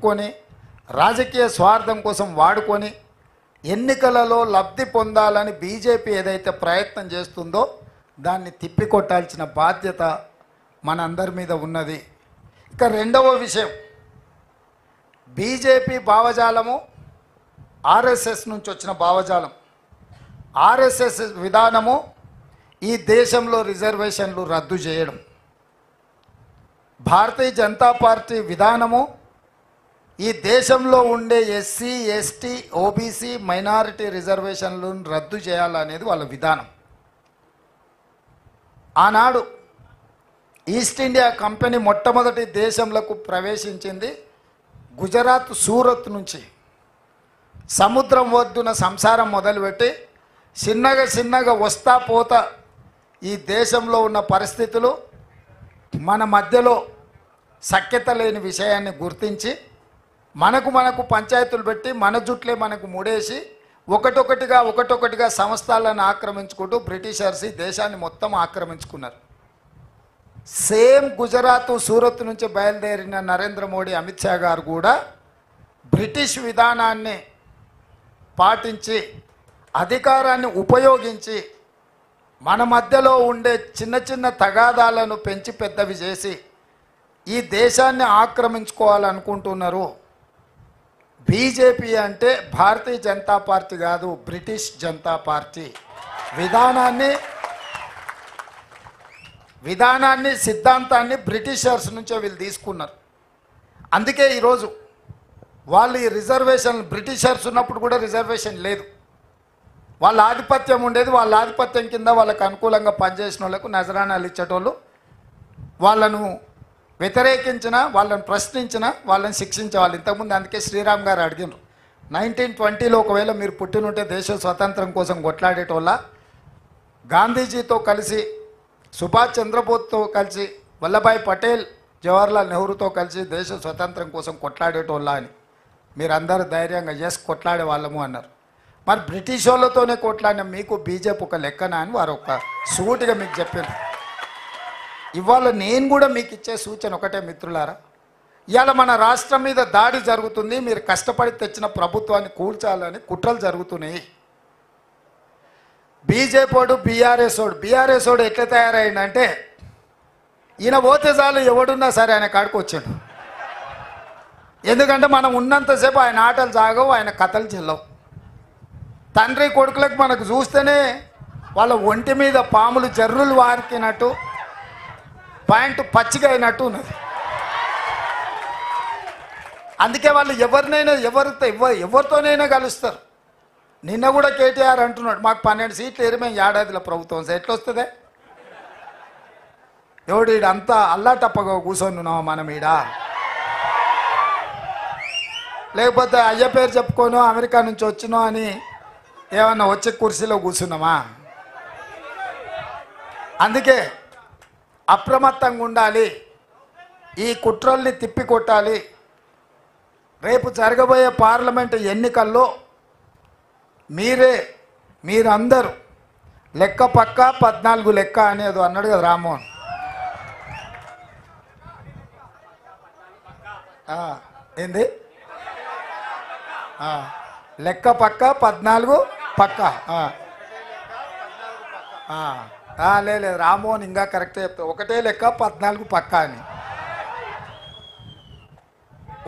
చెప్పుకొని రాజకీయ స్వార్థం కోసం వాడుకొని ఎన్నికలలో లబ్ధి పొందాలని బీజేపీ ఏదైతే ప్రయత్నం చేస్తుందో దాన్ని తిప్పికొట్టాల్సిన బాధ్యత మనందరి మీద ఉన్నది. ఇక రెండవ విషయం, బీజేపీ భావజాలము ఆర్ఎస్ఎస్ నుంచి వచ్చిన భావజాలం. ఆర్ఎస్ఎస్ విధానము ఈ దేశంలో రిజర్వేషన్లు రద్దు చేయడం. భారతీయ జనతా పార్టీ విధానము ఈ దేశంలో ఉండే ఎస్సీ, ఎస్టీ, ఓబీసీ, మైనారిటీ రిజర్వేషన్లను రద్దు చేయాలనేది వాళ్ళ విధానం. ఆనాడు ఈస్ట్ ఇండియా కంపెనీ మొట్టమొదటి దేశంలోకి ప్రవేశించింది గుజరాత్ సూరత్ నుంచి. సముద్రం ఒడ్డున సంసారం మొదలుపెట్టి చిన్నగా వస్తా పోతా ఈ దేశంలో ఉన్న పరిస్థితులు మన మధ్యలో సఖ్యత లేని విషయాన్ని గుర్తించి మనకు పంచాయతీలు పెట్టి మన జుట్లే మనకు ముడేసి ఒకటొకటిగా సంస్థలను ఆక్రమించుకుంటూ బ్రిటిషర్స్ ఈ దేశాన్ని మొత్తం ఆక్రమించుకున్నారు. సేమ్ గుజరాత్ సూరత్ నుంచి బయలుదేరిన నరేంద్ర మోడీ, అమిత్ షా గారు కూడా బ్రిటిష్ విధానాన్ని పాటించి అధికారాన్ని ఉపయోగించి మన మధ్యలో ఉండే చిన్న తగాదాలను పెంచి పెద్దవి చేసి ఈ దేశాన్ని ఆక్రమించుకోవాలనుకుంటున్నారు. బీజేపీ అంటే భారతీయ జనతా పార్టీ కాదు, బ్రిటిష్ జనతా పార్టీ విధానాన్ని సిద్ధాంతాన్ని బ్రిటిషర్స్ నుంచే వీళ్ళు తీసుకున్నారు. అందుకే ఈరోజు వాళ్ళు ఈ రిజర్వేషన్, బ్రిటిషర్స్ ఉన్నప్పుడు కూడా రిజర్వేషన్ లేదు, వాళ్ళ ఆధిపత్యం ఉండేది. వాళ్ళ ఆధిపత్యం కింద వాళ్ళకు అనుకూలంగా పనిచేసిన వాళ్ళకు నజరానాలు ఇచ్చేటోళ్ళు, వాళ్ళను వ్యతిరేకించిన, వాళ్ళని ప్రశ్నించిన, వాళ్ళని శిక్షించేవాళ్ళు. ఇంతకుముందు అందుకే శ్రీరామ్ గారు అడిగినారు, 1920లో ఒకవేళ మీరు పుట్టినుంటే దేశ స్వతంత్రం కోసం కొట్లాడేటోళ్ళ, గాంధీజీతో కలిసి, సుభాష్ చంద్రబోస్తో కలిసి, వల్లభాయ్ పటేల్, జవహర్లాల్ నెహ్రూతో కలిసి దేశ స్వతంత్రం కోసం కొట్లాడేటోళ్ళ అని మీరందరూ ధైర్యంగా కొట్లాడే వాళ్ళము అన్నారు. మరి బ్రిటిష్ వాళ్ళతోనే కొట్లాడిన మీకు బీజేపీ ఒక లెక్కనా అని వారు ఒక సూటిగా మీకు చెప్పారు. ఇవాళ నేను కూడా మీకు ఇచ్చే సూచన ఒకటే మిత్రులారా, ఇవాళ మన రాష్ట్రం మీద దాడి జరుగుతుంది, మీరు కష్టపడి తెచ్చిన ప్రభుత్వాన్ని కూల్చాలని కుట్రలు జరుగుతున్నాయి. బీజేపీడు బీఆర్ఎస్ వాడు ఎట్లా తయారైందంటే, ఈయన పోతే చాలు ఎవడున్నా సరే ఆయన కాడికి వచ్చాడు. ఎందుకంటే మనం ఉన్నంతసేపు ఆయన ఆటలు సాగవు, ఆయన కథలు చెల్లవు. తండ్రి కొడుకులకు మనకు చూస్తేనే వాళ్ళ ఒంటి మీద పాములు జర్రులు వారికినట్టు, పాయింట్ పచ్చిగా అయినట్టు ఉన్నది. అందుకే వాళ్ళు ఎవరితోనైనా కలుస్తారు. నిన్న కూడా కేటీఆర్ అంటున్నాడు, మాకు 12 సీట్లు ఏరి మేము ఏడాదిలో ప్రభుత్వం ఎట్లా వస్తుందే, ఎవడు ఈడంతా అల్లాటప్పగా కూర్చొని ఉన్నావా మనం ఈడ, లేకపోతే అయ్య పేరు చెప్పుకోను అమెరికా నుంచి వచ్చినో అని ఏమన్నా వచ్చే కుర్చీలో కూర్చున్నామా? అందుకే అప్రమత్తంగా ఉండాలి, ఈ కుట్రల్ని తిప్పికొట్టాలి. రేపు జరగబోయే పార్లమెంటు ఎన్నికల్లో మీరందరూ లెక్క పక్క 14 లెక్క అనేది అన్నాడు కదా రామ్మోహన్. ఏంది లెక్క పక్క 14 పక్క. లేదు రామ్మోహన్ ఇంకా కరెక్టే చెప్తా, ఒకటే లెక్క 14 పక్క అని.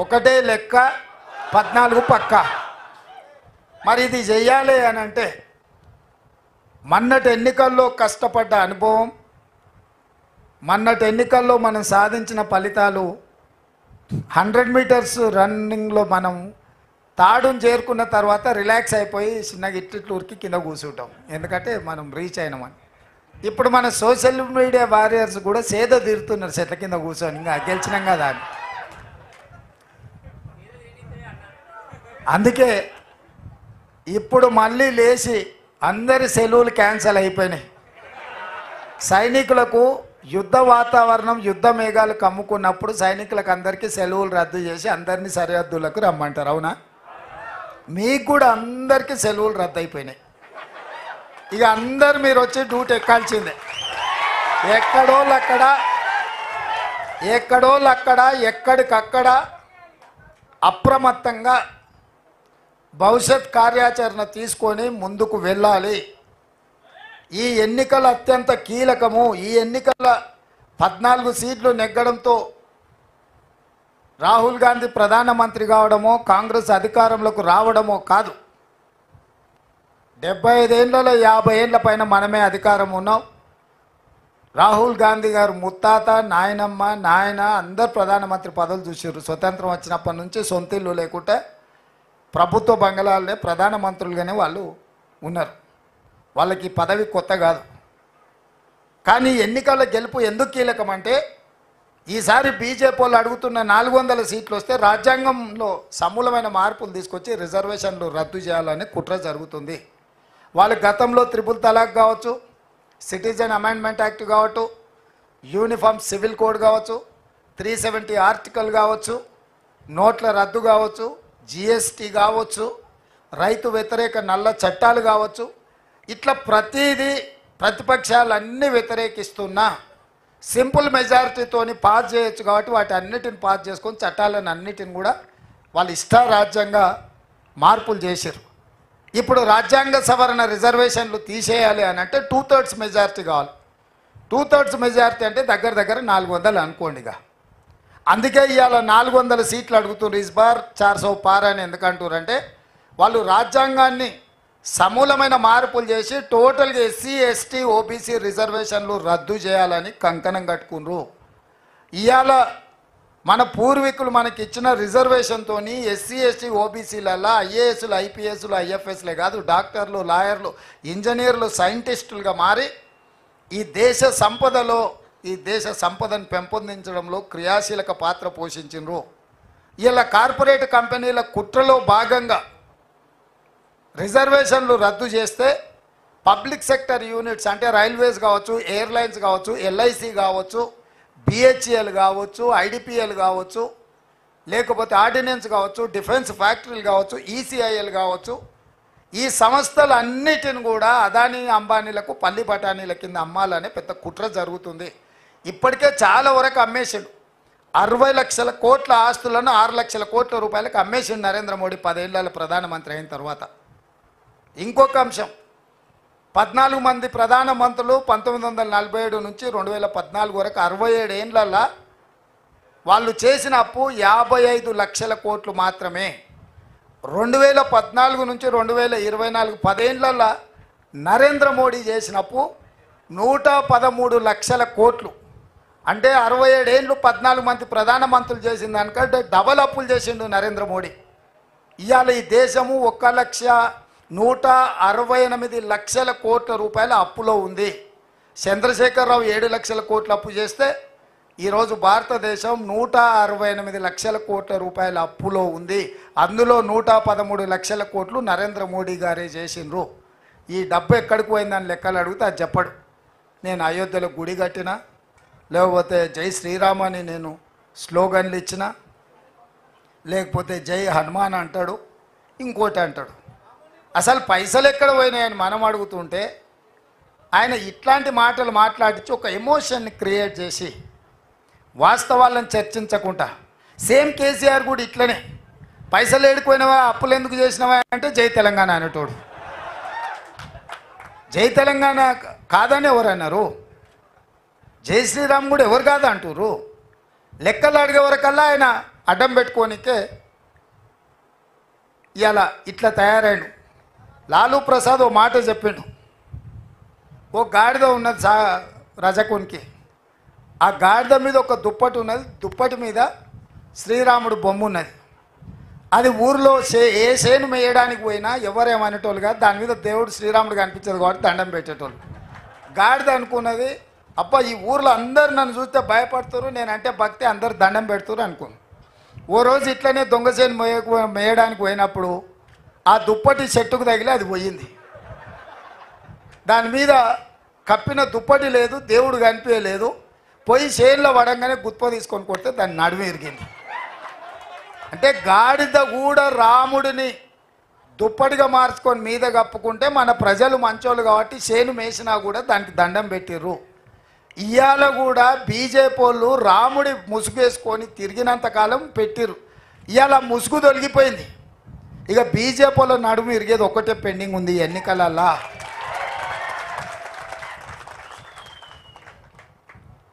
ఒకటే లెక్క 14 పక్క. మరి ఇది చెయ్యాలి అని అంటే మొన్నటి ఎన్నికల్లో కష్టపడ్డ అనుభవం, మొన్నటి ఎన్నికల్లో మనం సాధించిన ఫలితాలు, 100 మీటర్స్ రన్నింగ్లో మనం తాడును చేరుకున్న తర్వాత రిలాక్స్ అయిపోయి చిన్నగా ఇట్లూరికి కింద కూర్చుంటాం, ఎందుకంటే మనం రీచ్ అయినామని. ఇప్పుడు మన సోషల్ మీడియా వారియర్స్ కూడా సేద తీరుతున్నారు చెట్ల కింద కూర్చొని, ఇంకా గెలిచినాం కదా అని. అందుకే ఇప్పుడు మళ్ళీ లేచి అందరి సెలవులు క్యాన్సిల్ అయిపోయినాయి. సైనికులకు యుద్ధ వాతావరణం, యుద్ధ మేఘాలు కమ్ముకున్నప్పుడు సైనికులకు అందరికీ సెలవులు రద్దు చేసి అందరినీ సరిహద్దులకు రమ్మంటారు, అవునా? మీకు కూడా అందరికీ సెలవులు రద్దు అయిపోయినాయి. ఇక అందరు మీరు వచ్చి డ్యూటీ ఎక్కాల్సిందే. ఎక్కడోళ్ళు అక్కడ ఎక్కడికక్కడ అప్రమత్తంగా భవిష్యత్ కార్యాచరణ తీసుకొని ముందుకు వెళ్ళాలి. ఈ ఎన్నికలు అత్యంత కీలకము. ఈ ఎన్నికల 14 సీట్లు నెగ్గడంతో రాహుల్ గాంధీ ప్రధానమంత్రి కావడమో కాంగ్రెస్ అధికారంలోకి రావడమో కాదు. 75 ఏళ్లలో 50 ఏళ్ల పైన మనమే అధికారం ఉన్నాం. రాహుల్ గాంధీ గారు ముత్తాత, నాయనమ్మ, నాయన అందరు ప్రధానమంత్రి పదవులు చూసారు. స్వతంత్రం వచ్చినప్పటి నుంచి సొంత ఇల్లు లేకుంటే ప్రభుత్వ బంగళాలనే ప్రధానమంత్రులుగానే వాళ్ళు ఉన్నారు. వాళ్ళకి పదవి కొత్త కాదు. కానీ ఎన్నికల గెలుపు ఎందుకు కీలకం అంటే ఈసారి బీజేపీ వాళ్ళు అడుగుతున్న 400 సీట్లు వస్తే రాజ్యాంగంలో సమూలమైన మార్పులు తీసుకొచ్చి రిజర్వేషన్లు రద్దు చేయాలని కుట్ర జరుగుతుంది. వాళ్ళు గతంలో త్రిపుల్ తలాక్ కావచ్చు, సిటిజన్ అమెండ్మెంట్ యాక్ట్ కావచ్చు, యూనిఫామ్ సివిల్ కోడ్ కావచ్చు, 370 ఆర్టికల్ కావచ్చు, నోట్ల రద్దు కావచ్చు, జిఎస్టీ కావచ్చు, రైతు వ్యతిరేక నల్ల చట్టాలు కావచ్చు, ఇట్లా ప్రతిదీ ప్రతిపక్షాలన్నీ వ్యతిరేకిస్తున్నా సింపుల్ మెజారిటీతోని పాస్ చేయొచ్చు కాబట్టి వాటి అన్నిటిని పాస్ చేసుకొని చట్టాలను అన్నిటిని కూడా వాళ్ళు ఇష్టారాజ్యంగా మార్పులు చేశారు. ఇప్పుడు రాజ్యాంగ సవరణ రిజర్వేషన్లు తీసేయాలి అని అంటే 2/3 మెజారిటీ కావాలి. 2/3 మెజారిటీ అంటే దగ్గర దగ్గర 400 అనుకోండిగా. అందుకే ఇవాళ 400 సీట్లు అడుగుతున్నారు. ఇస్ బార్ 400 పార్ అని ఎందుకంటారంటే వాళ్ళు రాజ్యాంగాన్ని సమూలమైన మార్పులు చేసి టోటల్గా ఎస్సీ ఎస్టీ ఓబీసీ రిజర్వేషన్లు రద్దు చేయాలని కంకణం కట్టుకున్నారు. ఇవాళ మన పూర్వీకులు మనకి ఇచ్చిన రిజర్వేషన్తో ఎస్సీ ఎస్టీ ఓబీసీలలో ఐఏఎస్లు ఐపీఎస్లు ఐఎఫ్ఎస్లే కాదు డాక్టర్లు, లాయర్లు, ఇంజనీర్లు, సైంటిస్టులుగా మారి ఈ దేశ సంపదను పెంపొందించడంలో క్రియాశీలక పాత్ర పోషించారు. ఇలా కార్పొరేట్ కంపెనీల కుట్రలో భాగంగా రిజర్వేషన్లు రద్దు చేస్తే పబ్లిక్ సెక్టర్ యూనిట్స్ అంటే రైల్వేస్ కావచ్చు, ఎయిర్లైన్స్ కావచ్చు, ఎల్ఐసి కావచ్చు, బిహెచ్ఎల్ కావచ్చు, ఐడిపిఎల్ కావచ్చు, లేకపోతే ఆర్డినెన్స్ కావచ్చు, డిఫెన్స్ ఫ్యాక్టరీలు కావచ్చు, ఈసీఐఎల్ కావచ్చు, ఈ సంస్థలన్నిటిని కూడా అదానీ అంబానీలకు పల్లి బఠానీల కింద అమ్మాలనే పెద్ద కుట్ర జరుగుతుంది. ఇప్పటికే చాలా వరకు అమ్మేసిండు. 60 లక్షల కోట్ల ఆస్తులను 6 లక్షల కోట్ల రూపాయలకు అమ్మేసిండు నరేంద్ర మోడీ 10 ఏళ్ల ప్రధానమంత్రి అయిన తర్వాత. ఇంకొక అంశం, 14 మంది ప్రధానమంత్రులు 1947 నుంచి 2014 వరకు 67 ఏళ్లలో వాళ్ళు చేసిన అప్పు 55 లక్షల కోట్లు మాత్రమే. 2014 నుంచి 2024 10 ఏళ్లలో నరేంద్ర మోడీ చేసిన అప్పు 113 లక్షల కోట్లు. అంటే 67 ఏళ్ళు 14 మంది ప్రధానమంత్రులు చేసిన దానికంటే డబల్ అప్పులు చేసిండు నరేంద్ర మోడీ. ఇవాళ ఈ దేశము 1,168 లక్షల కోట్ల రూపాయల అప్పులో ఉంది. చంద్రశేఖరరావు 7 లక్షల కోట్ల అప్పు చేస్తే ఈరోజు భారతదేశం 168 లక్షల కోట్ల రూపాయల అప్పులో ఉంది. అందులో 113 లక్షల కోట్లు నరేంద్ర మోడీ గారే చేసిండ్రు. ఈ డబ్బు ఎక్కడికి పోయిందని లెక్కలు అడిగితే అది చెప్పడు. నేను అయోధ్యలో గుడి కట్టినా, లేకపోతే జై శ్రీరామ్ అని నేను స్లోగన్లు ఇచ్చిన, లేకపోతే జై హనుమాన్ అంటాడు, ఇంకోటి అంటాడు. అసలు పైసలు ఎక్కడ పోయినాయని మనం అడుగుతుంటే ఆయన ఇట్లాంటి మాటలు మాట్లాడించి ఒక ఎమోషన్ని క్రియేట్ చేసి వాస్తవాలను చర్చించకుండా, సేమ్ కేసీఆర్ కూడా ఇట్లనే పైసలు ఏడుకుపోయినవా, అప్పులు ఎందుకు చేసినవా అంటే జై తెలంగాణ అనేటోడు. జై తెలంగాణ కాదని ఎవరు అన్నారు? జై శ్రీరామ్ కూడా ఎవరు కాదా అంటారు? లెక్కలు అడిగే వరకల్లా ఆయన అడ్డం పెట్టుకోనికే ఇలా ఇట్లా తయారైండు. లాలూ ప్రసాద్ ఓ మాట చెప్పిండు. ఓ గాడిద ఉన్నది రజకునికి. ఆ గాడిద మీద ఒక దుప్పటి ఉన్నది, దుప్పటి మీద శ్రీరాముడు బొమ్మ ఉన్నది. అది ఊరిలో ఏ చేను మేయడానికి పోయినా ఎవరేమనేటోళ్ళు కాదు, దాని మీద దేవుడు శ్రీరాముడు కనిపించదు కాబట్టి దండం పెట్టేటోళ్ళు. గాడిద అనుకున్నది, అబ్బా ఈ ఊర్లో అందరు నన్ను చూస్తే భయపడుతారు, నేనంటే భక్తి అందరు దండం పెడుతురు అనుకున్నాను. ఓ రోజు ఇట్లనే దొంగసేను మేయడానికి పోయినప్పుడు ఆ దుప్పటి చెట్టుకు తగిలి అది పోయింది. దాని మీద కప్పిన దుప్పటి లేదు, దేవుడు కనిపించలేదు. పోయి చేనులో పడంగానే గుత్ప తీసుకొని కొడితే దాన్ని నడుము ఇరిగింది. అంటే గాడిద కూడా రాముడిని దుప్పటిగా మార్చుకొని మీద కప్పుకుంటే మన ప్రజలు మంచోళ్ళు కాబట్టి చేను మేసినా కూడా దానికి దండం పెట్టిర్రు. ఇవాళ కూడా బీజేపీ వాళ్ళు రాముడి ముసుగేసుకొని తిరిగినంతకాలం పెట్టిర్రు. ఇవాళ ముసుగు తొలగిపోయింది. ఇక బీజేపీలో నడుము ఇరిగేది ఒక్కటే పెండింగ్ ఉంది ఎన్నికలల్లా.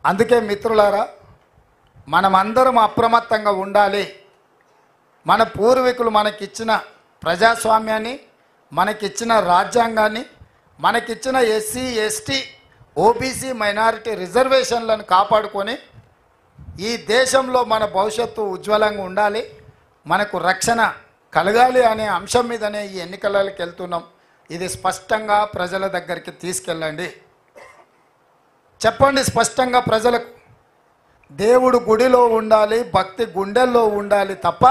అందుకే మిత్రులారా, మనమందరం అప్రమత్తంగా ఉండాలి. మన పూర్వీకులు మనకిచ్చిన ప్రజాస్వామ్యాన్ని, మనకిచ్చిన రాజ్యాంగాన్ని, మనకిచ్చిన ఎస్సీ ఎస్టీ ఓబీసీ మైనారిటీ రిజర్వేషన్లను కాపాడుకొని ఈ దేశంలో మన భవిష్యత్తు ఉజ్వలంగా ఉండాలి, మనకు రక్షణ కలగాలి అనే అంశం మీదనే ఈ ఎన్నికలకి వెళ్తున్నాం. ఇది స్పష్టంగా ప్రజల దగ్గరికి తీసుకెళ్ళండి. చెప్పండి స్పష్టంగా ప్రజలకు. దేవుడు గుడిలో ఉండాలి, భక్తి గుండెల్లో ఉండాలి తప్ప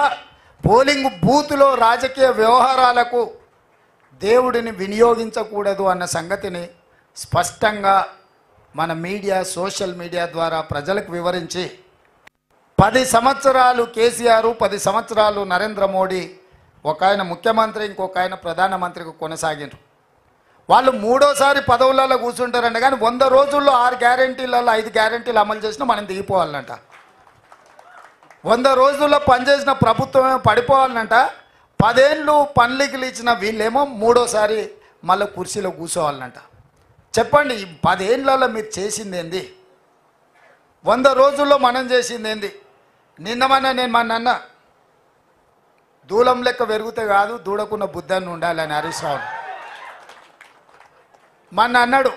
పోలింగ్ బూత్లో రాజకీయ వ్యవహారాలకు దేవుడిని వినియోగించకూడదు అన్న సంగతిని స్పష్టంగా మన మీడియా, సోషల్ మీడియా ద్వారా ప్రజలకు వివరించి 10 సంవత్సరాలు కేసీఆర్, 10 సంవత్సరాలు నరేంద్ర మోడీ, ఒక ఆయన ముఖ్యమంత్రి, ఇంకొక ఆయన ప్రధానమంత్రికి కొనసాగినారు. వాళ్ళు మూడోసారి పదవులలో కూర్చుంటారంట. కానీ 100 రోజుల్లో 6 గ్యారెంటీలలో 5 గ్యారెంటీలు అమలు చేసినా మనం దిగిపోవాలంట. 100 రోజుల్లో పనిచేసిన ప్రభుత్వమే పడిపోవాలంట. 10 ఏళ్ళు పనులకి ఇచ్చిన వీళ్ళేమో మూడోసారి మళ్ళీ కుర్చీలో కూర్చోవాలంట. చెప్పండి, ఈ 10 ఏళ్ళలో మీరు చేసింది ఏంది? 100 రోజుల్లో మనం చేసింది ఏంది? నిన్నమన్నా నేను అన్న దూలం లెక్క పెరిగితే కాదు, దూడకున్న బుద్ధాన్ని ఉండాలని హరీష్ రావు మొన్న అన్నాడు.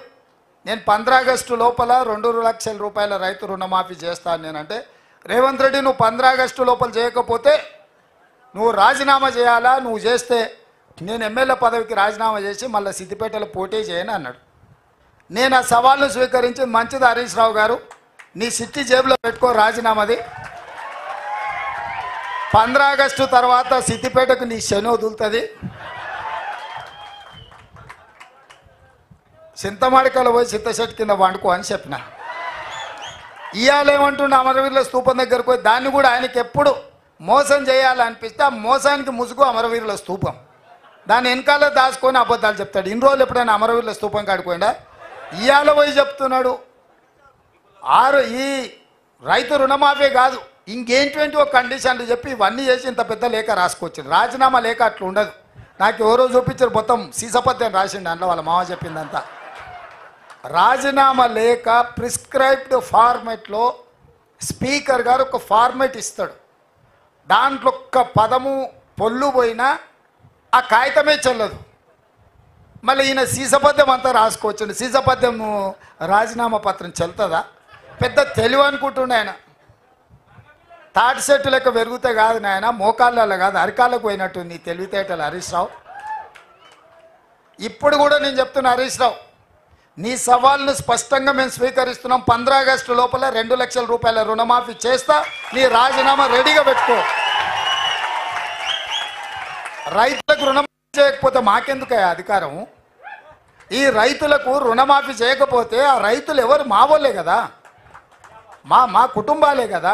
నేను 15 ఆగస్టు లోపల 2 లక్షల రూపాయల రైతు రుణమాఫీ చేస్తాను నేనంటే, రేవంత్ రెడ్డి నువ్వు 15 ఆగస్టు లోపల చేయకపోతే నువ్వు రాజీనామా చేయాలా, నువ్వు చేస్తే నేను ఎమ్మెల్యే పదవికి రాజీనామా చేసి మళ్ళీ సిద్దిపేటలో పోటీ చేయని అన్నాడు. నేను ఆ సవాల్ను స్వీకరించి, మంచిది హరీష్ రావు గారు, నీ సిట్టి జేబులో పెట్టుకో రాజీనామాది, 15 ఆగస్టు తర్వాత సిద్దిపేటకు నీ శని వదులుతుంది, చింతమాడికలో పోయి చింతచెట్టు కింద వండుకో అని చెప్పిన. ఇవాళ ఏమంటుండే, అమరవీరుల స్తూపం దగ్గరకు పోయి దాన్ని కూడా ఆయనకి ఎప్పుడు మోసం చేయాలనిపిస్తే ఆ మోసానికి ముసుగు అమరవీరుల స్తూపం, దాన్ని వెనకాల దాచుకొని అబద్ధాలు చెప్తాడు. ఇన్ని రోజులు ఎప్పుడైనా అమరవీరుల స్తూపం కాడిపోయిందా? ఇవాళ పోయి చెప్తున్నాడు ఈ రైతు రుణమాఫీ కాదు ఇంకేంటి ఒక కండిషన్లు చెప్పి ఇవన్నీ చేసి ఇంత పెద్ద లేఖ రాసుకొచ్చింది. రాజీనామా లేఖ అట్లా ఉండదు. నాకు ఎవరో చూపించారు, మొత్తం సీసపత్యం రాసిండు అందులో, వాళ్ళ మామ చెప్పిందంతా. రాజీనామా లేఖ ప్రిస్క్రైబ్డ్ ఫార్మెట్లో స్పీకర్ గారు ఒక ఫార్మెట్ ఇస్తాడు. దాంట్లో ఒక్క పదము పొల్లు పోయినా ఆ కాగితమే చెల్లదు. మళ్ళీ ఈయన సీసపద్యం అంతా రాసుకోవచ్చు. సీసపద్యం రాజీనామా పత్రం చెల్తుందా? పెద్ద తెలివి అనుకుంటుండే ఆయన. తాటి చెట్టు లెక్క పెరుగుతే కాదు నాయన, మోకాళ్ళలో కాదు అరికాళ్ళకు పోయినట్టు నీ తెలివితేటలు హరీష్ రావు. ఇప్పుడు కూడా నేను చెప్తున్నా హరీష్ రావు, నీ సవాల్ను స్పష్టంగా మేము స్వీకరిస్తున్నాం. 15 ఆగస్టు లోపల 2 లక్షల రూపాయల రుణమాఫీ చేస్తా, నీ రాజీనామా రెడీగా పెట్టుకో. రైతులకు రుణమాఫీ చేయకపోతే మాకెందుకయ్యా అధికారం? ఈ రైతులకు రుణమాఫీ చేయకపోతే ఆ రైతులు ఎవరు? మా వాళ్ళే కదా, మా కుటుంబాలే కదా,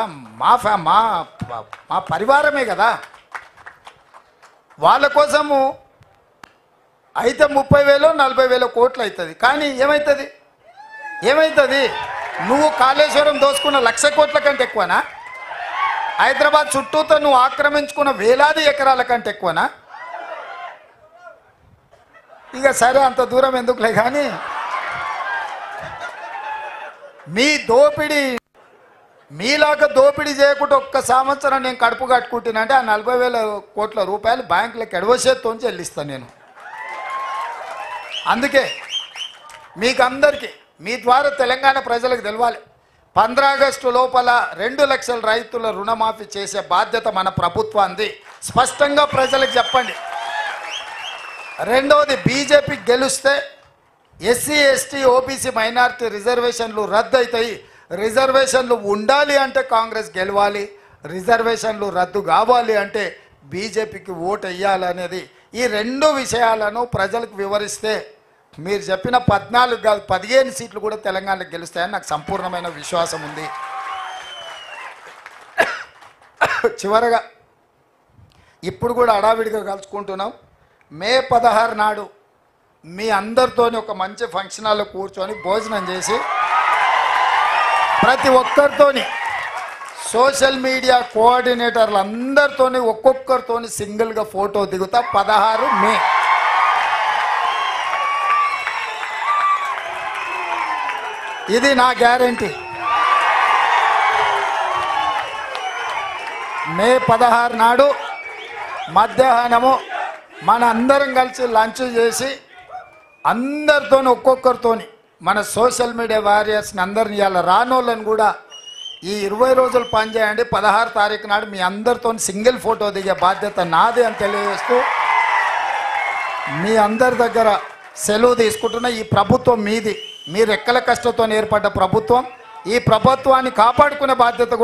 మా పరివారమే కదా. వాళ్ళ కోసము అయితే 30,000 40,000 కోట్లు అవుతుంది. కానీ ఏమవుతుంది? నువ్వు కాళేశ్వరం దోసుకున్న 1,00,000 కోట్ల కంటే ఎక్కువనా? హైదరాబాద్ చుట్టూతో నువ్వు ఆక్రమించుకున్న వేలాది ఎకరాల కంటే ఎక్కువనా? ఇక సరే, అంత దూరం ఎందుకులే. కానీ మీ దోపిడీ, మీలాగా దోపిడీ చేయకుండా ఒక్క సంవత్సరం నేను కడుపు కట్టుకుంటున్నానంటే ఆ 40,000 కోట్ల రూపాయలు బ్యాంకులకు ఎడవసేత్తో చెల్లిస్తాను నేను. అందుకే మీకు అందరికీ మీ ద్వారా తెలంగాణ ప్రజలకు తెలవాలి, 15 ఆగస్టు లోపల 2 లక్షల రైతుల రుణమాఫీ చేసే బాధ్యత మన ప్రభుత్వాన్ని స్పష్టంగా ప్రజలకు చెప్పండి. రెండవది, బీజేపీ గెలిస్తే ఎస్సీ ఎస్టీ ఓబీసీ మైనారిటీ రిజర్వేషన్లు రద్దు అవుతాయి. రిజర్వేషన్లు ఉండాలి అంటే కాంగ్రెస్ గెలవాలి, రిజర్వేషన్లు రద్దు కావాలి అంటే బీజేపీకి ఓటు వేయాలనేది, ఈ 2 విషయాలను ప్రజలకు వివరిస్తే మీరు చెప్పిన 14 కాదు 15 సీట్లు కూడా తెలంగాణకు గెలుస్తాయని నాకు సంపూర్ణమైన విశ్వాసం ఉంది. చివరగా ఇప్పుడు కూడా హడావిడిగా కలుసుకుంటున్నాం. మే 16 నాడు మీ అందరితోని ఒక మంచి ఫంక్షన్ హాల్లో కూర్చొని భోజనం చేసి ప్రతి ఒక్కరితోని సోషల్ మీడియా కోఆర్డినేటర్లు అందరితోని ఒక్కొక్కరితోని సింగిల్గా ఫోటో దిగుతా 16 మే. ఇది నా గ్యారంటీ. మే 16 నాడు మధ్యాహ్నము మన అందరం కలిసి లంచ్ చేసి అందరితోని ఒక్కొక్కరితోని మన సోషల్ మీడియా వారియర్స్ని అందరిని ఇవాళ రానోళ్ళని కూడా ఈ 20 రోజులు పనిచేయండి. 16 తారీఖు నాడు మీ అందరితో సింగిల్ ఫోటో దిగే బాధ్యత నాది అని తెలియజేస్తూ మీ అందరి దగ్గర సెలవు తీసుకుంటున్న. ఈ ప్రభుత్వం మీది. మీరు ఎక్కల కష్టంతో ఏర్పడ్డ ప్రభుత్వం. ఈ ప్రభుత్వాన్ని కాపాడుకునే బాధ్యత